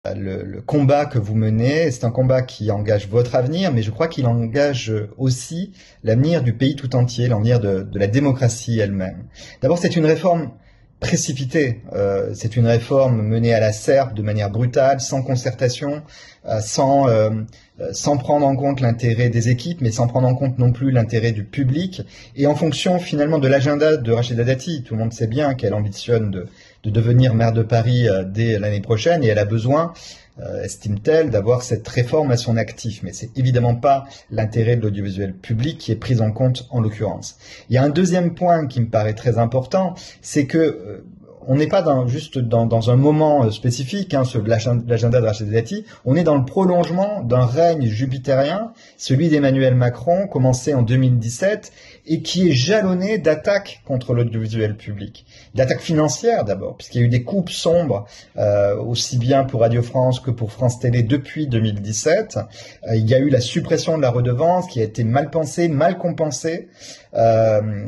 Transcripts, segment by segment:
Le combat que vous menez, c'est un combat qui engage votre avenir, mais je crois qu'il engage aussi l'avenir du pays tout entier, l'avenir de la démocratie elle-même. D'abord, c'est une réforme précipitée. C'est une réforme menée à la serpe de manière brutale, sans concertation, sans prendre en compte l'intérêt des équipes, mais sans prendre en compte non plus l'intérêt du public, et en fonction finalement de l'agenda de Rachida Dati. Tout le monde sait bien qu'elle ambitionne de devenir maire de Paris dès l'année prochaine, et elle a besoin, estime-t-elle, d'avoir cette réforme à son actif. Mais c'est évidemment pas l'intérêt de l'audiovisuel public qui est pris en compte en l'occurrence. Il y a un deuxième point qui me paraît très important, c'est que on n'est pas juste dans un moment spécifique, sur l'agenda de Rachida Dati, on est dans le prolongement d'un règne jupitérien, celui d'Emmanuel Macron, commencé en 2017, et qui est jalonné d'attaques contre l'audiovisuel public. D'attaques financières d'abord, puisqu'il y a eu des coupes sombres, aussi bien pour Radio France que pour France Télé depuis 2017. Il y a eu la suppression de la redevance qui a été mal pensée, mal compensée,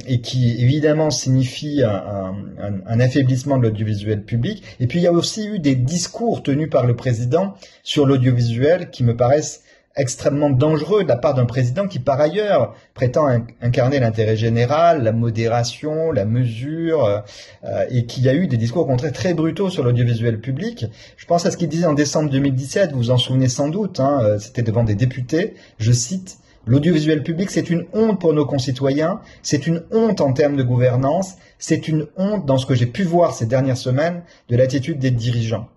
et qui évidemment signifie un affaiblissement de l'audiovisuel public. Et puis il y a aussi eu des discours tenus par le président sur l'audiovisuel qui me paraissent extrêmement dangereux de la part d'un président qui par ailleurs prétend incarner l'intérêt général, la modération, la mesure, et qui a eu des discours au contraire très brutaux sur l'audiovisuel public. Je pense à ce qu'il disait en décembre 2017, vous vous en souvenez sans doute, c'était devant des députés, je cite: l'audiovisuel public, c'est une honte pour nos concitoyens, c'est une honte en termes de gouvernance, c'est une honte dans ce que j'ai pu voir ces dernières semaines de l'attitude des dirigeants.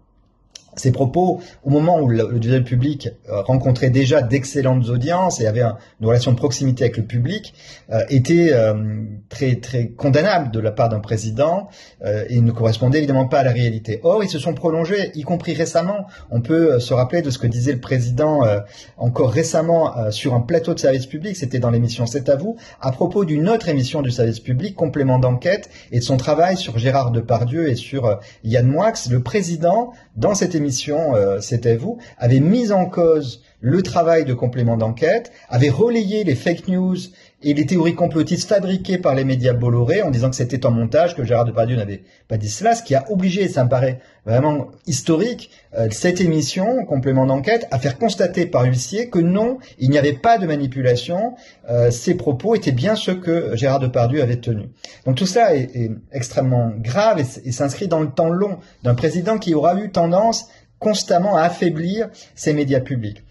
Ces propos, au moment où l'audiovisuel public rencontrait déjà d'excellentes audiences et avait une relation de proximité avec le public, étaient très très condamnables de la part d'un président et ne correspondaient évidemment pas à la réalité. Or, ils se sont prolongés, y compris récemment. On peut se rappeler de ce que disait le président encore récemment sur un plateau de service public, c'était dans l'émission C'est à vous, à propos d'une autre émission du service public, Complément d'enquête, et de son travail sur Gérard Depardieu et sur Yann Moix. Le président, dans cette émission C'était vous, avait mis en cause le travail de Complément d'enquête, avait relayé les fake news et les théories complotistes fabriquées par les médias Bolloré en disant que c'était un montage, que Gérard Depardieu n'avait pas dit cela, ce qui a obligé, et ça me paraît vraiment historique, cette émission, Complément d'enquête, à faire constater par huissier que non, il n'y avait pas de manipulation, ces propos étaient bien ceux que Gérard Depardieu avait tenus. Donc tout ça est extrêmement grave et s'inscrit dans le temps long d'un président qui aura eu tendance constamment à affaiblir ces médias publics.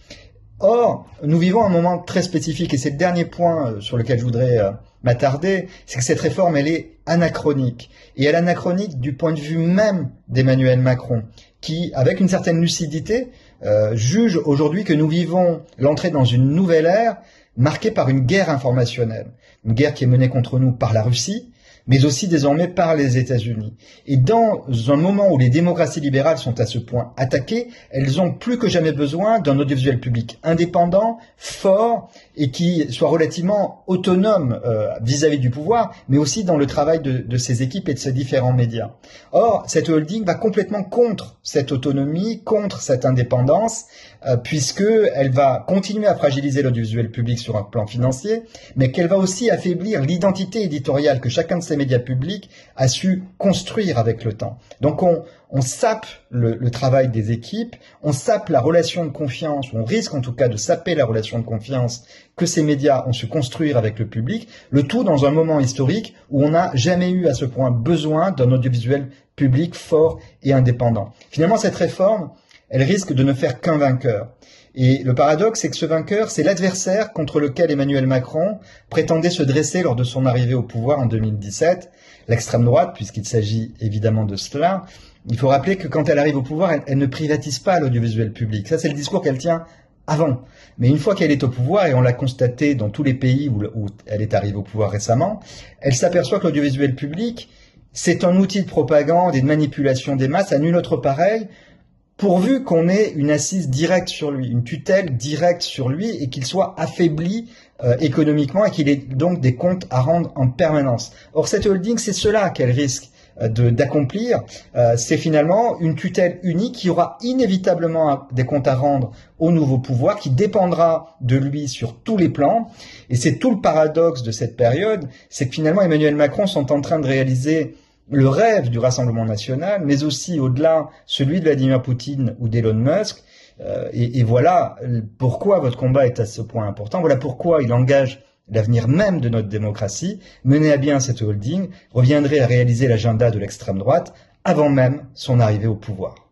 Or, nous vivons un moment très spécifique, et c'est le dernier point sur lequel je voudrais m'attarder, c'est que cette réforme, elle est anachronique. Et elle est anachronique du point de vue même d'Emmanuel Macron, qui, avec une certaine lucidité, juge aujourd'hui que nous vivons l'entrée dans une nouvelle ère marquée par une guerre informationnelle. Une guerre qui est menée contre nous par la Russie, mais aussi désormais par les États-Unis. Et dans un moment où les démocraties libérales sont à ce point attaquées, elles ont plus que jamais besoin d'un audiovisuel public indépendant, fort, et qui soit relativement autonome vis-à-vis du pouvoir, mais aussi dans le travail de ses équipes et de ses différents médias. Or, cette holding va complètement contre cette autonomie, contre cette indépendance, puisqu'elle va continuer à fragiliser l'audiovisuel public sur un plan financier, mais qu'elle va aussi affaiblir l'identité éditoriale que chacun de ces médias publics a su construire avec le temps. Donc on sape le travail des équipes, on sape la relation de confiance, ou on risque en tout cas de saper la relation de confiance que ces médias ont su construire avec le public, le tout dans un moment historique où on n'a jamais eu à ce point besoin d'un audiovisuel public fort et indépendant. Finalement, cette réforme, elle risque de ne faire qu'un vainqueur. Et le paradoxe, c'est que ce vainqueur, c'est l'adversaire contre lequel Emmanuel Macron prétendait se dresser lors de son arrivée au pouvoir en 2017, l'extrême droite, puisqu'il s'agit évidemment de cela. Il faut rappeler que quand elle arrive au pouvoir, elle ne privatise pas l'audiovisuel public. Ça, c'est le discours qu'elle tient avant. Mais une fois qu'elle est au pouvoir, et on l'a constaté dans tous les pays où elle est arrivée au pouvoir récemment, elle s'aperçoit que l'audiovisuel public, c'est un outil de propagande et de manipulation des masses à nul autre pareil, pourvu qu'on ait une assise directe sur lui, une tutelle directe sur lui, et qu'il soit affaibli économiquement et qu'il ait donc des comptes à rendre en permanence. Or, cette holding, c'est cela qu'elle risque d'accomplir. C'est finalement une tutelle unique qui aura inévitablement des comptes à rendre au nouveau pouvoir, qui dépendra de lui sur tous les plans. Et c'est tout le paradoxe de cette période, c'est que finalement Emmanuel Macron sont en train de réaliser le rêve du Rassemblement national, mais aussi au-delà celui de Vladimir Poutine ou d'Elon Musk. Et voilà pourquoi votre combat est à ce point important. Voilà pourquoi il engage l'avenir même de notre démocratie. Mener à bien cette holding reviendrait à réaliser l'agenda de l'extrême droite avant même son arrivée au pouvoir.